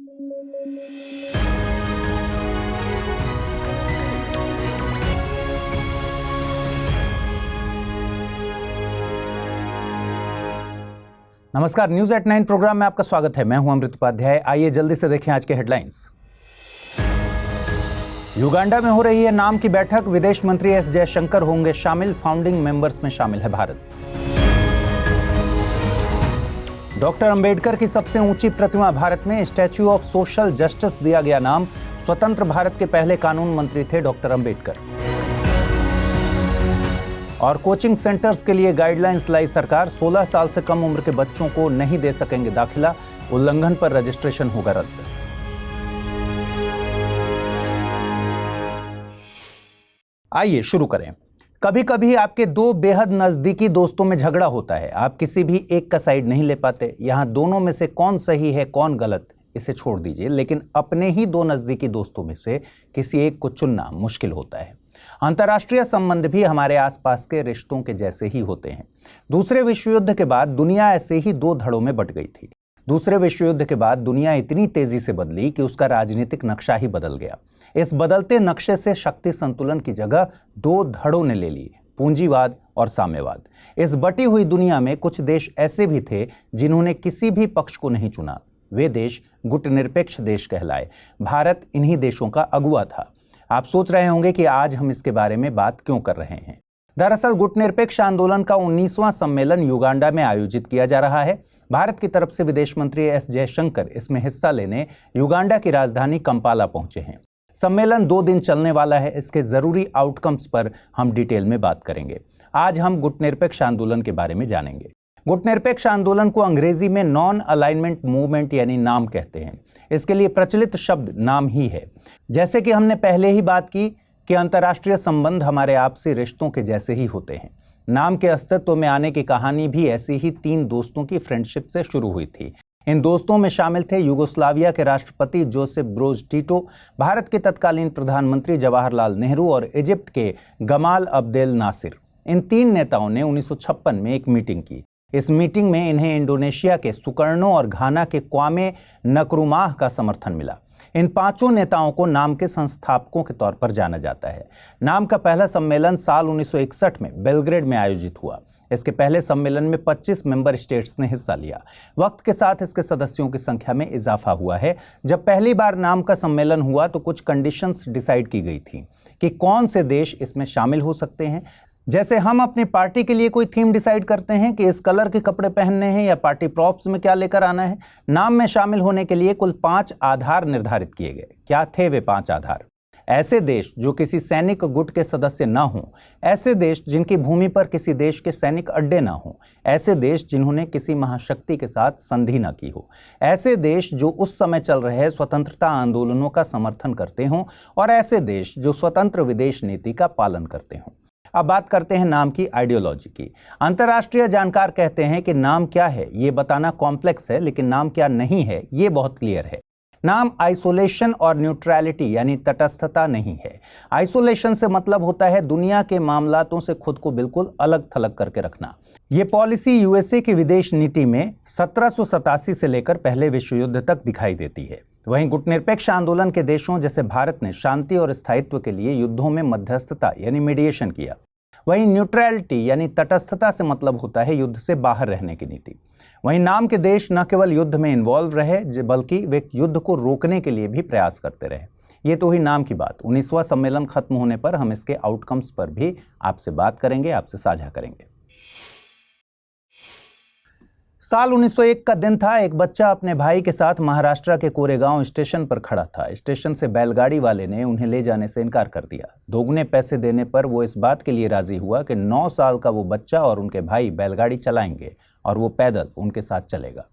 नमस्कार, news at 9 programme में आपका स्वागत है। मैं हूं अमृत उपाध्याय। आइए जल्दी से देखें आज के हेडलाइंस। युगांडा में हो रही है नाम की बैठक, विदेश मंत्री एस जयशंकर होंगे शामिल, फाउंडिंग मेंबर्स में शामिल है भारत। डॉक्टर अंबेडकर की सबसे ऊंची प्रतिमा भारत में, स्टैच्यू ऑफ सोशल जस्टिस दिया गया नाम। स्वतंत्र भारत के पहले कानून मंत्री थे डॉक्टर अंबेडकर। और कोचिंग सेंटर्स के लिए गाइडलाइंस लाई सरकार, 16 साल से कम उम्र के बच्चों को नहीं दे सकेंगे दाखिला, उल्लंघन पर रजिस्ट्रेशन होगा रद्द। आइए शुरू करें। कभी कभी आपके दो बेहद नजदीकी दोस्तों में झगड़ा होता है, आप किसी भी एक का साइड नहीं ले पाते। यहां दोनों में से कौन सही है कौन गलत इसे छोड़ दीजिए, लेकिन अपने ही दो नजदीकी दोस्तों में से किसी एक को चुनना मुश्किल होता है। अंतर्राष्ट्रीय संबंध भी हमारे आसपास के रिश्तों के जैसे ही होते हैं। दूसरे विश्व युद्ध के बाद दुनिया ऐसे ही दो धड़ों में बंट गई थी। दूसरे विश्व युद्ध के बाद दुनिया इतनी तेजी से बदली कि उसका राजनीतिक नक्शा ही बदल गया। इस बदलते नक्शे से शक्ति संतुलन की जगह दो धड़ों ने ले ली, पूंजीवाद और साम्यवाद। इस बटी हुई दुनिया में कुछ देश ऐसे भी थे जिन्होंने किसी भी पक्ष को नहीं चुना। वे देश गुटनिरपेक्ष देश कहलाए। भारत इन्हीं देशों का अगुवा था। आप सोच रहे होंगे कि आज हम इसके बारे में बात क्यों कर रहे हैं। दरअसल गुटनिरपेक्ष आंदोलन का 19वां सम्मेलन युगांडा में आयोजित किया जा रहा है। भारत की तरफ से विदेश मंत्री एस जयशंकर इसमें हिस्सा लेने युगांडा की राजधानी कंपाला पहुंचे हैं। सम्मेलन 2 दिन चलने वाला है। इसके जरूरी आउटकम्स पर हम डिटेल में बात करेंगे। आज हम गुटनिरपेक्ष आंदोलन के बारे में जानेंगे। गुटनिरपेक्ष आंदोलन को अंग्रेजी में नॉन अलाइनमेंट मूवमेंट यानी नाम कहते हैं। इसके लिए प्रचलित शब्द नाम ही है। जैसे कि हमने पहले ही बात की कि अंतर्राष्ट्रीय संबंध हमारे आपसी रिश्तों के जैसे ही होते हैं। नाम के अस्तित्व में आने की कहानी भी ऐसी ही 3 दोस्तों की फ्रेंडशिप से शुरू हुई थी। इन दोस्तों में शामिल थे युगोस्लाविया के राष्ट्रपति जोसेफ ब्रोज टीटो, भारत के तत्कालीन प्रधानमंत्री जवाहरलाल नेहरू और इजिप्ट के गमाल अब्देल नासिर। इन 3 नेताओं ने 1956 में एक मीटिंग की। इस मीटिंग में इन्हें इंडोनेशिया के सुकर्णो और घाना के क्वामे नक्रुमाह का समर्थन मिला। इन 5 नेताओं को नाम के संस्थापकों के तौर पर जाना जाता है। नाम का पहला सम्मेलन साल 1961 में बेलग्रेड में आयोजित हुआ। इसके पहले सम्मेलन में 25 मेंबर स्टेट्स ने हिस्सा लिया। वक्त के साथ इसके सदस्यों की संख्या में इजाफा हुआ है। जब पहली बार नाम का सम्मेलन हुआ तो कुछ कंडीशंस डिसाइड की गई थी कि कौन से देश इसमें शामिल हो सकते हैं। जैसे हम अपनी पार्टी के लिए कोई थीम डिसाइड करते हैं कि इस कलर के कपड़े पहनने हैं या पार्टी प्रॉप्स में क्या लेकर आना है। नाम में शामिल होने के लिए कुल 5 आधार निर्धारित किए गए। क्या थे वे 5 आधार? ऐसे देश जो किसी सैनिक गुट के सदस्य ना हों, ऐसे देश जिनकी भूमि पर किसी देश के सैनिक अड्डे ना हों, ऐसे देश जिन्होंने किसी महाशक्ति के साथ संधि ना की हो, ऐसे देश जो उस समय चल रहे स्वतंत्रता आंदोलनों का समर्थन करते हों, और ऐसे देश जो स्वतंत्र विदेश नीति का पालन करते हों। अब बात करते हैं नाम की आइडियोलॉजी की। अंतर्राष्ट्रीय जानकार कहते हैं कि नाम क्या है ये बताना कॉम्प्लेक्स है, लेकिन नाम क्या नहीं है ये बहुत क्लियर है। नाम आइसोलेशन और न्यूट्रलिटी यानी तटस्थता नहीं है। आइसोलेशन से मतलब होता है दुनिया के मामलातों से खुद को बिल्कुल अलग थलग करके रखना। ये पॉलिसी यूएसए की विदेश नीति में 1787 से लेकर पहले विश्व युद्ध तक दिखाई देती है। वहीं गुटनिरपेक्ष आंदोलन के देशों जैसे भारत ने शांति और स्थायित्व के लिए युद्धों में मध्यस्थता यानी मीडिएशन किया। वहीं न्यूट्रलिटी यानी तटस्थता से मतलब होता है युद्ध से बाहर रहने की नीति। वहीं नाम के देश न केवल युद्ध में इन्वॉल्व रहे बल्कि वे युद्ध को रोकने के लिए भी प्रयास करते रहे। ये तो हुई नाम की बात। 19वां सम्मेलन खत्म होने पर हम इसके आउटकम्स पर भी आपसे बात करेंगे, आपसे साझा करेंगे। साल 1901 का दिन था। एक बच्चा अपने भाई के साथ महाराष्ट्र के कोरेगांव स्टेशन पर खड़ा था। स्टेशन से बैलगाड़ी वाले ने उन्हें ले जाने से इनकार कर दिया। दोगुने पैसे देने पर वो इस बात के लिए राजी हुआ कि 9 साल का वो बच्चा और उनके भाई बैलगाड़ी चलाएंगे और वो पैदल उनके साथ चलेगा।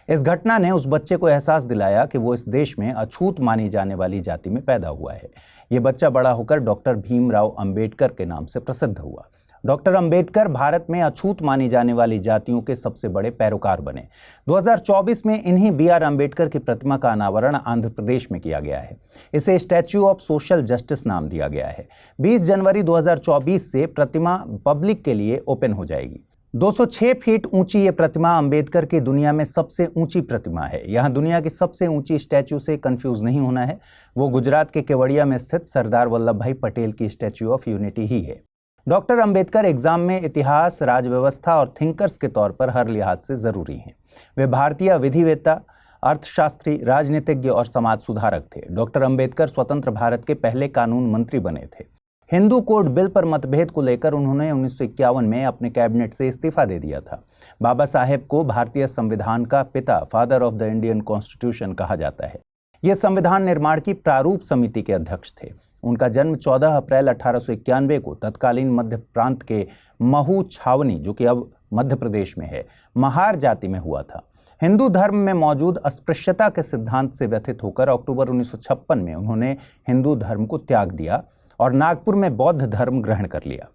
इस घटना ने उस बच्चे को एहसास दिलाया कि वो इस देश में अछूत मानी जाने वाली जाति में पैदा हुआ है। ये बच्चा बड़ा होकर डॉक्टर भीमराव अंबेडकर के नाम से प्रसिद्ध हुआ। डॉक्टर अंबेडकर भारत में अछूत मानी जाने वाली जातियों के सबसे बड़े पैरोकार बने। 2024 में इन्हीं बी.आर. अंबेडकर की प्रतिमा का अनावरण आंध्र प्रदेश में किया गया है। इसे स्टैच्यू ऑफ सोशल जस्टिस नाम दिया गया है। 20 जनवरी 2024 से प्रतिमा पब्लिक के लिए ओपन हो जाएगी। 206 फीट ऊंची ये प्रतिमा अंबेडकर की दुनिया में सबसे ऊंची प्रतिमा है। यहाँ दुनिया की सबसे ऊंची स्टैच्यू से कंफ्यूज नहीं होना है। वो गुजरात के केवड़िया में स्थित सरदार वल्लभ भाई पटेल की स्टैच्यू ऑफ यूनिटी ही है। डॉक्टर अंबेडकर एग्जाम में इतिहास, राजव्यवस्था और थिंकर्स के तौर पर हर लिहाज से जरूरी हैं। वे भारतीय विधिवेत्ता, अर्थशास्त्री, राजनीतिज्ञ और समाज सुधारक थे। डॉक्टर अंबेडकर स्वतंत्र भारत के पहले कानून मंत्री बने थे। हिंदू कोड बिल पर मतभेद को लेकर उन्होंने 1951 में अपने कैबिनेट से इस्तीफा दे दिया था। बाबा साहेब को भारतीय संविधान का पिता, father of the Indian constitution कहा जाता है। ये संविधान निर्माण की प्रारूप समिति के अध्यक्ष थे। उनका जन्म 14 अप्रैल 1891 को तत्कालीन मध्य प्रांत के महू छावनी, जो कि अब मध्य प्रदेश में है, महार जाति में हुआ था। हिंदू धर्म में मौजूद अस्पृश्यता के सिद्धांत से व्यथित होकर अक्टूबर 1956 में उन्होंने हिंदू धर्म को त्याग दिया और नागपुर में बौद्ध धर्म ग्रहण कर लिया।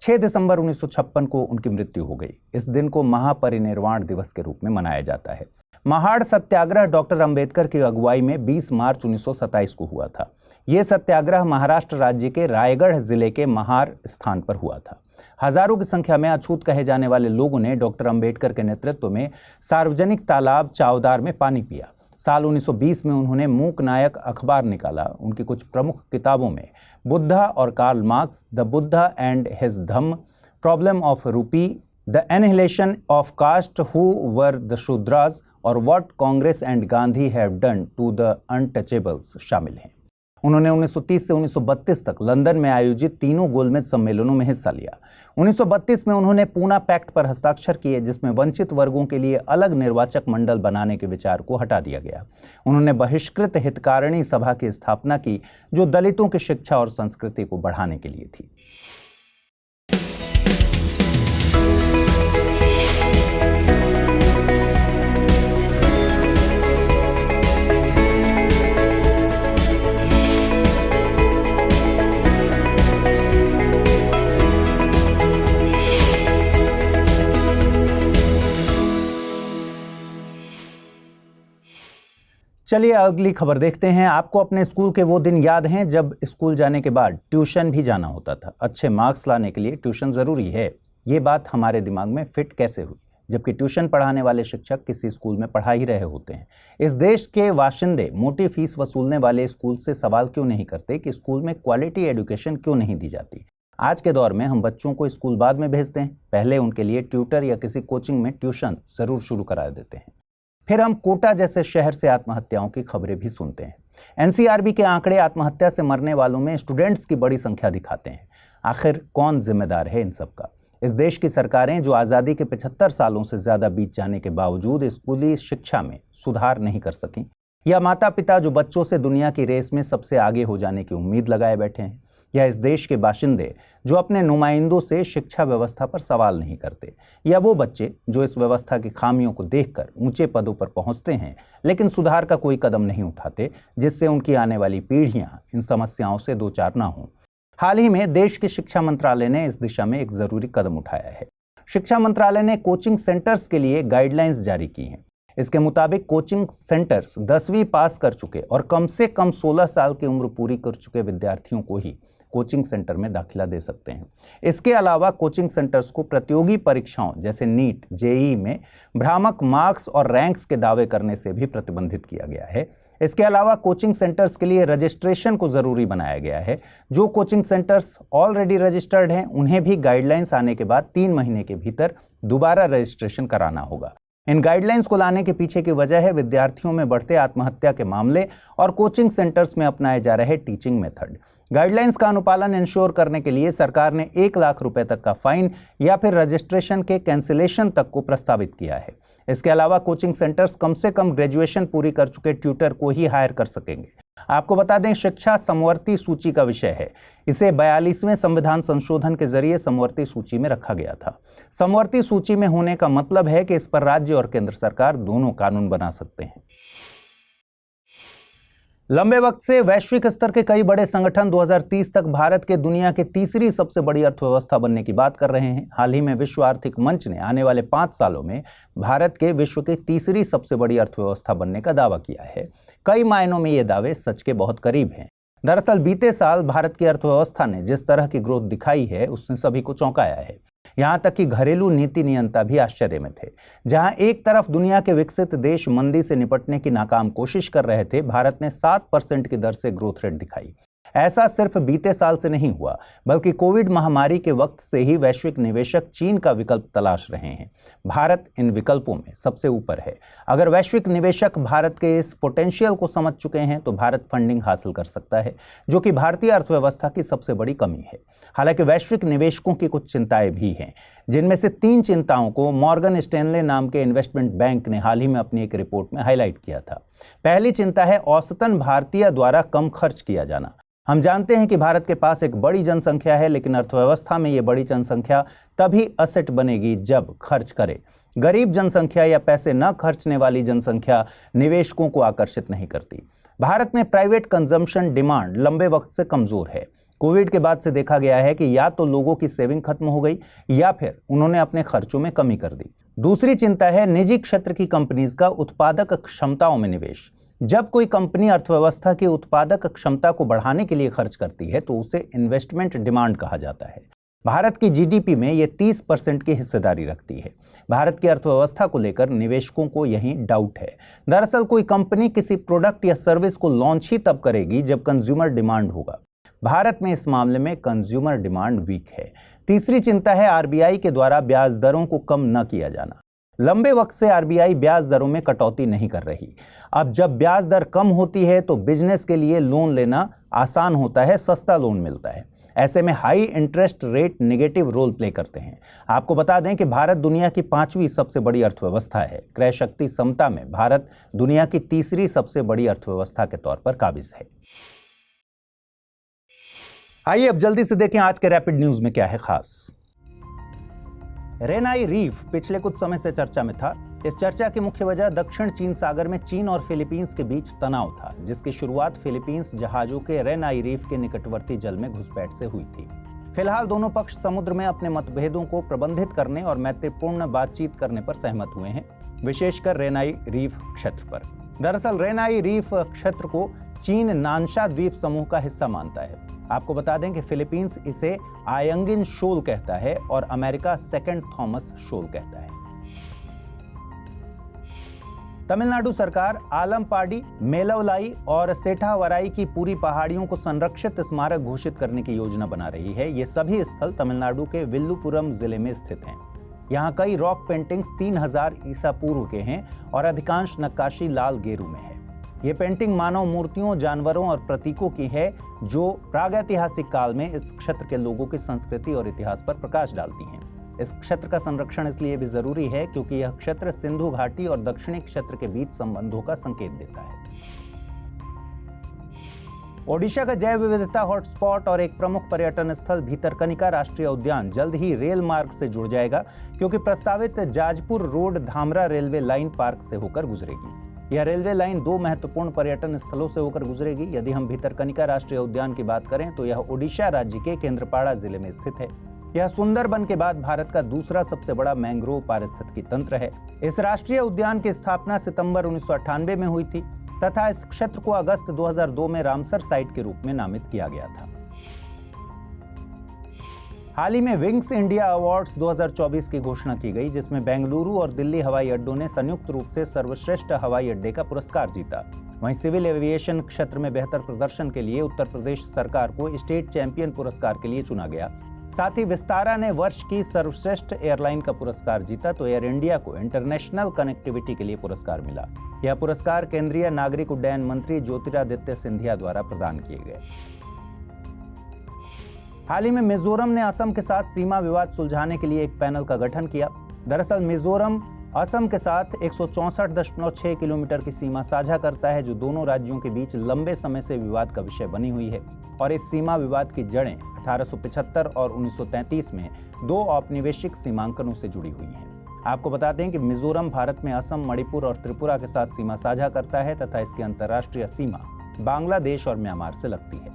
6 दिसंबर 1956 को उनकी मृत्यु हो गई। इस दिन को महापरिनिर्वाण दिवस के रूप में मनाया जाता है। महाड़ सत्याग्रह डॉक्टर अंबेडकर की अगुवाई में 20 मार्च 1927 को हुआ था। यह सत्याग्रह महाराष्ट्र राज्य के रायगढ़ जिले के महार स्थान पर हुआ था। हजारों की संख्या में अछूत कहे जाने वाले लोगों ने डॉक्टर अंबेडकर के नेतृत्व में सार्वजनिक तालाब चावदार में पानी पिया। साल 1920 में उन्होंने मूक नायक अखबार निकाला। उनकी कुछ प्रमुख किताबों में बुद्धा और Karl Marx, the Buddha and his Dhamma, problem of rupee, the annihilation of caste who were the Shudras और what Congress and Gandhi have done to the untouchables शामिल हैं। उन्होंने 1930 से 1932 तक लंदन में आयोजित तीनों गोलमेज सम्मेलनों में हिस्सा लिया। 1932 में उन्होंने पूना पैक्ट पर हस्ताक्षर किए, जिसमें वंचित वर्गों के लिए अलग निर्वाचक मंडल बनाने के विचार को हटा दिया गया। उन्होंने बहिष्कृत हितकारिणी सभा की स्थापना की, जो दलितों की शिक्षा और संस्कृति को बढ़ाने के लिए थी। चलिए अगली खबर देखते हैं। आपको अपने स्कूल के वो दिन याद हैं जब स्कूल जाने के बाद ट्यूशन भी जाना होता था। अच्छे मार्क्स लाने के लिए ट्यूशन ज़रूरी है, ये बात हमारे दिमाग में फिट कैसे हुई, जबकि ट्यूशन पढ़ाने वाले शिक्षक किसी स्कूल में पढ़ा ही रहे होते हैं। इस देश के वाशिंदे मोटी फीस वसूलने वाले स्कूल से सवाल क्यों नहीं करते कि स्कूल में क्वालिटी एजुकेशन क्यों नहीं दी जाती। आज के दौर में हम बच्चों को स्कूल बाद में भेजते हैं, पहले उनके लिए ट्यूटर या किसी कोचिंग में ट्यूशन ज़रूर शुरू करा देते हैं। फिर हम कोटा जैसे शहर से आत्महत्याओं की खबरें भी सुनते हैं। एनसीआरबी के आंकड़े आत्महत्या से मरने वालों में स्टूडेंट्स की बड़ी संख्या दिखाते हैं। आखिर कौन जिम्मेदार है इन सब का? इस देश की सरकारें जो आज़ादी के 75 सालों से ज़्यादा बीत जाने के बावजूद स्कूली शिक्षा में सुधार नहीं कर सकीं, या माता पिता जो बच्चों से दुनिया की रेस में सबसे आगे हो जाने की उम्मीद लगाए बैठे हैं, या इस देश के बाशिंदे जो अपने नुमाइंदों से शिक्षा व्यवस्था पर सवाल नहीं करते, या वो बच्चे जो इस व्यवस्था की खामियों को देखकर ऊंचे पदों पर पहुंचते हैं लेकिन सुधार का कोई कदम नहीं उठाते, जिससे उनकी आने वाली पीढ़ियां इन समस्याओं से दो चार ना हों। हाल ही में देश के शिक्षा मंत्रालय ने इस दिशा में एक जरूरी कदम उठाया है। शिक्षा मंत्रालय ने कोचिंग सेंटर्स के लिए गाइडलाइंस जारी की हैं। इसके मुताबिक कोचिंग सेंटर्स 10वीं पास कर चुके और कम से कम 16 साल की उम्र पूरी कर चुके विद्यार्थियों को ही कोचिंग सेंटर में दाखिला दे सकते हैं। इसके अलावा कोचिंग सेंटर्स को प्रतियोगी परीक्षाओं जैसे नीट, जेईई में भ्रामक मार्क्स और रैंक्स के दावे करने से भी प्रतिबंधित किया गया है। इसके अलावा कोचिंग सेंटर्स के लिए रजिस्ट्रेशन को जरूरी बनाया गया है। जो कोचिंग सेंटर्स ऑलरेडी रजिस्टर्ड हैं, उन्हें भी गाइडलाइंस आने के बाद 3 महीने के भीतर दोबारा रजिस्ट्रेशन कराना होगा। इन गाइडलाइंस को लाने के पीछे की वजह है विद्यार्थियों में बढ़ते आत्महत्या के मामले और कोचिंग सेंटर्स में अपनाए जा रहे टीचिंग मेथड। गाइडलाइंस का अनुपालन इंश्योर करने के लिए सरकार ने 1 लाख रुपए तक का फाइन या फिर रजिस्ट्रेशन के कैंसिलेशन तक को प्रस्तावित किया है। इसके अलावा कोचिंग सेंटर्स कम से कम ग्रेजुएशन पूरी कर चुके ट्यूटर को ही हायर कर सकेंगे। आपको बता दें, शिक्षा समवर्ती सूची का विषय है। इसे 42वें संविधान संशोधन के जरिए समवर्ती सूची में रखा गया था। समवर्ती सूची में होने का मतलब है कि इस पर राज्य और केंद्र सरकार दोनों कानून बना सकते हैं। लंबे वक्त से वैश्विक स्तर के कई बड़े संगठन 2030 तक भारत के दुनिया के तीसरी सबसे बड़ी अर्थव्यवस्था बनने की बात कर रहे हैं। हाल ही में विश्व आर्थिक मंच ने आने वाले 5 सालों में भारत के विश्व की तीसरी सबसे बड़ी अर्थव्यवस्था बनने का दावा किया है। कई मायनों में ये दावे सच के बहुत करीब हैं। दरअसल बीते साल भारत की अर्थव्यवस्था ने जिस तरह की ग्रोथ दिखाई है, उसने सभी को चौंकाया है। यहां तक कि घरेलू नीति नियंता भी आश्चर्य में थे। जहां एक तरफ दुनिया के विकसित देश मंदी से निपटने की नाकाम कोशिश कर रहे थे, भारत ने 7% की दर से ग्रोथ रेट दिखाई। ऐसा सिर्फ बीते साल से नहीं हुआ, बल्कि कोविड महामारी के वक्त से ही वैश्विक निवेशक चीन का विकल्प तलाश रहे हैं। भारत इन विकल्पों में सबसे ऊपर है। अगर वैश्विक निवेशक भारत के इस पोटेंशियल को समझ चुके हैं तो भारत फंडिंग हासिल कर सकता है, जो कि भारतीय अर्थव्यवस्था की सबसे बड़ी कमी है। हालांकि वैश्विक निवेशकों की कुछ चिंताएं भी हैं, जिनमें से 3 चिंताओं को मॉर्गन स्टैनले नाम के इन्वेस्टमेंट बैंक ने हाल ही में अपनी एक रिपोर्ट में हाईलाइट किया था। पहली चिंता है औसतन भारतीय द्वारा कम खर्च किया जाना। हम जानते हैं कि भारत के पास एक बड़ी जनसंख्या है, लेकिन अर्थव्यवस्था में ये बड़ी जनसंख्या तभी असेट बनेगी जब खर्च करे। गरीब जनसंख्या या पैसे न खर्चने वाली जनसंख्या निवेशकों को आकर्षित नहीं करती। भारत में प्राइवेट कंजम्पशन डिमांड लंबे वक्त से कमजोर है। कोविड के बाद से देखा गया है कि या तो लोगों की सेविंग खत्म हो गई या फिर उन्होंने अपने खर्चों में कमी कर दी। दूसरी चिंता है निजी क्षेत्र की कंपनीज का उत्पादक क्षमताओं में निवेश। जब कोई कंपनी अर्थव्यवस्था की उत्पादक क्षमता को बढ़ाने के लिए खर्च करती है तो उसे इन्वेस्टमेंट डिमांड कहा जाता है। भारत की जीडीपी में ये 30% की हिस्सेदारी रखती है। भारत की अर्थव्यवस्था को लेकर निवेशकों को यही डाउट है। दरअसल कोई कंपनी किसी प्रोडक्ट या सर्विस को लॉन्च ही तब करेगी जब कंज्यूमर डिमांड होगा। भारत में इस मामले में कंज्यूमर डिमांड वीक है। तीसरी चिंता है आरबीआई के द्वारा ब्याज दरों को कम न किया जाना। लंबे वक्त से आरबीआई ब्याज दरों में कटौती नहीं कर रही। अब जब ब्याज दर कम होती है तो बिजनेस के लिए लोन लेना आसान होता है, सस्ता लोन मिलता है। ऐसे में high interest rate negative role play करते हैं। आपको बता दें कि भारत दुनिया की 5वीं सबसे बड़ी अर्थव्यवस्था है। क्रय शक्ति समता में भारत दुनिया की 3री सबसे बड़ी अर्थव्यवस्था के तौर पर काबिज है। आइए अब जल्दी से देखें आज के रैपिड न्यूज में क्या है खास। रेनाई रीफ पिछले कुछ समय से चर्चा में था। इस चर्चा की मुख्य वजह दक्षिण चीन सागर में चीन और फिलीपींस के बीच तनाव था, जिसकी शुरुआत फिलीपींस जहाजों के रेनाई रीफ के निकटवर्ती जल में घुसपैठ से हुई थी। फिलहाल दोनों पक्ष समुद्र में अपने मतभेदों को प्रबंधित करने और मैत्रीपूर्ण बातचीत करने पर सहमत हुए हैं, विशेषकर रेनाई रीफ क्षेत्र पर। दरअसल रेनाई रीफ क्षेत्र को चीन नानशा द्वीप समूह का हिस्सा मानता है। आपको बता दें कि फिलीपींस इसे आयंगिन शोल कहता है और अमेरिका सेकंड थॉमस शोल कहता है। तमिलनाडु सरकार आलमपाडी, मेलवलाई और सेठावराई की पूरी पहाड़ियों को संरक्षित स्मारक घोषित करने की योजना बना रही है। ये सभी स्थल तमिलनाडु के विल्लुपुरम जिले में स्थित हैं। यहाँ कई रॉक पेंटिंग्स 3000 ईसा पूर्व के हैं और अधिकांश नक्काशी लाल गेरू में है। ये पेंटिंग मानव मूर्तियों, जानवरों और प्रतीकों की है जो प्रागैतिहासिक काल में इस क्षेत्र के लोगों की संस्कृति और इतिहास पर प्रकाश डालती हैं। इस क्षेत्र का संरक्षण इसलिए भी जरूरी है क्योंकि यह क्षेत्र सिंधु घाटी और दक्षिणी क्षेत्र के बीच संबंधों का संकेत देता है। ओडिशा का जैव विविधता हॉटस्पॉट और एक प्रमुख पर्यटन स्थल भीतरकनिका राष्ट्रीय उद्यान जल्द ही रेल मार्ग से जुड़ जाएगा, क्योंकि प्रस्तावित Jajpur road Dhamra railway line park से होकर गुजरेगी। यह रेलवे लाइन 2 महत्वपूर्ण पर्यटन स्थलों से होकर गुजरेगी। यदि हम भीतरकनिका राष्ट्रीय उद्यान की बात करें तो यह ओडिशा राज्य के केंद्रपाड़ा जिले में स्थित है। यह सुंदरबन के बाद भारत का दूसरा सबसे बड़ा मैंग्रोव पारिस्थितिकी तंत्र है। इस राष्ट्रीय उद्यान की स्थापना सितंबर 1998 में हुई थी तथा इस क्षेत्र को अगस्त 2002 में रामसर साइट के रूप में नामित किया गया था। हाल ही में विंग्स इंडिया अवार्ड्स 2024 की घोषणा की गई, जिसमें बेंगलुरु और दिल्ली हवाई अड्डों ने संयुक्त रूप से सर्वश्रेष्ठ हवाई अड्डे का पुरस्कार जीता। वहीं सिविल एविएशन क्षेत्र में बेहतर प्रदर्शन के लिए उत्तर प्रदेश सरकार को स्टेट चैंपियन पुरस्कार के लिए चुना गया। साथ ही विस्तारा ने वर्ष की सर्वश्रेष्ठ एयरलाइन का पुरस्कार जीता तो एयर इंडिया को इंटरनेशनल कनेक्टिविटी के लिए पुरस्कार मिला। यह पुरस्कार केंद्रीय नागरिक उड्डयन मंत्री ज्योतिरादित्य सिंधिया द्वारा प्रदान किए गए। हाल ही में मिजोरम ने असम के साथ सीमा विवाद सुलझाने के लिए एक पैनल का गठन किया। दरअसल मिजोरम असम के साथ 164.6 किलोमीटर की सीमा साझा करता है, जो दोनों राज्यों के बीच लंबे समय से विवाद का विषय बनी हुई है। और इस सीमा विवाद की जड़ें 1875 और 1933 में 2 औपनिवेशिक सीमांकनों से जुड़ी हुई हैं। आपको बता दें कि मिजोरम भारत में असम, मणिपुर और त्रिपुरा के साथ सीमा साझा करता है तथा इसकी अंतर्राष्ट्रीय सीमा बांग्लादेश और म्यांमार से लगती है।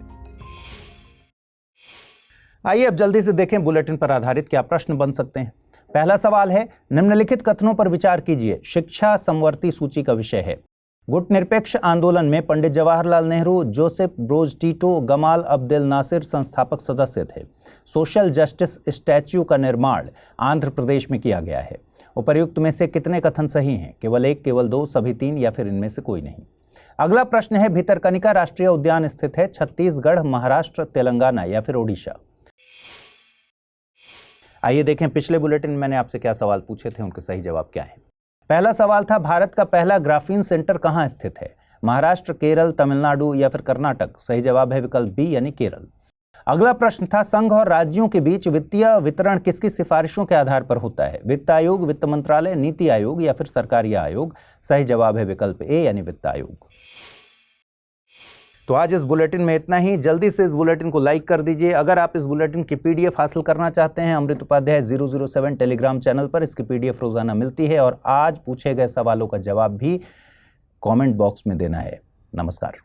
आइए अब जल्दी से देखें बुलेटिन पर आधारित क्या प्रश्न बन सकते हैं। पहला सवाल है, निम्नलिखित कथनों पर विचार कीजिए। शिक्षा समवर्ती सूची का विषय है। गुटनिरपेक्ष आंदोलन में Pandit Jawaharlal Nehru, Joseph Broz Tito, Gamal Abdel Nasser संस्थापक सदस्य थे। सोशल जस्टिस स्टैच्यू का निर्माण आंध्र प्रदेश में किया गया है। उपर्युक्त में से कितने कथन सही हैं? केवल एक, केवल दो, सभी तीन या फिर इनमें से कोई नहीं। अगला प्रश्न है, भितरकनिका राष्ट्रीय उद्यान स्थित है छत्तीसगढ़, महाराष्ट्र, तेलंगाना या फिर ओडिशा? आइए देखें पिछले बुलेटिन में मैंने आपसे क्या सवाल पूछे थे, उनके सही जवाब क्या है। पहला सवाल था, भारत का पहला ग्राफीन सेंटर कहां स्थित है? महाराष्ट्र, केरल, तमिलनाडु या फिर कर्नाटक? सही जवाब है विकल्प बी यानी केरल। अगला प्रश्न था, संघ और राज्यों के बीच वित्तीय वितरण किसकी सिफारिशों के आधार पर होता है? वित्त आयोग, वित्त मंत्रालय, नीति आयोग या फिर सरकारी आयोग? सही जवाब है विकल्प ए यानी वित्त आयोग। तो आज इस बुलेटिन में इतना ही। जल्दी से इस बुलेटिन को लाइक कर दीजिए। अगर आप इस बुलेटिन की पीडीएफ हासिल करना चाहते हैं, अमृत उपाध्याय 007 टेलीग्राम चैनल पर इसकी पीडीएफ रोजाना मिलती है और आज पूछे गए सवालों का जवाब भी कमेंट बॉक्स में देना है। नमस्कार।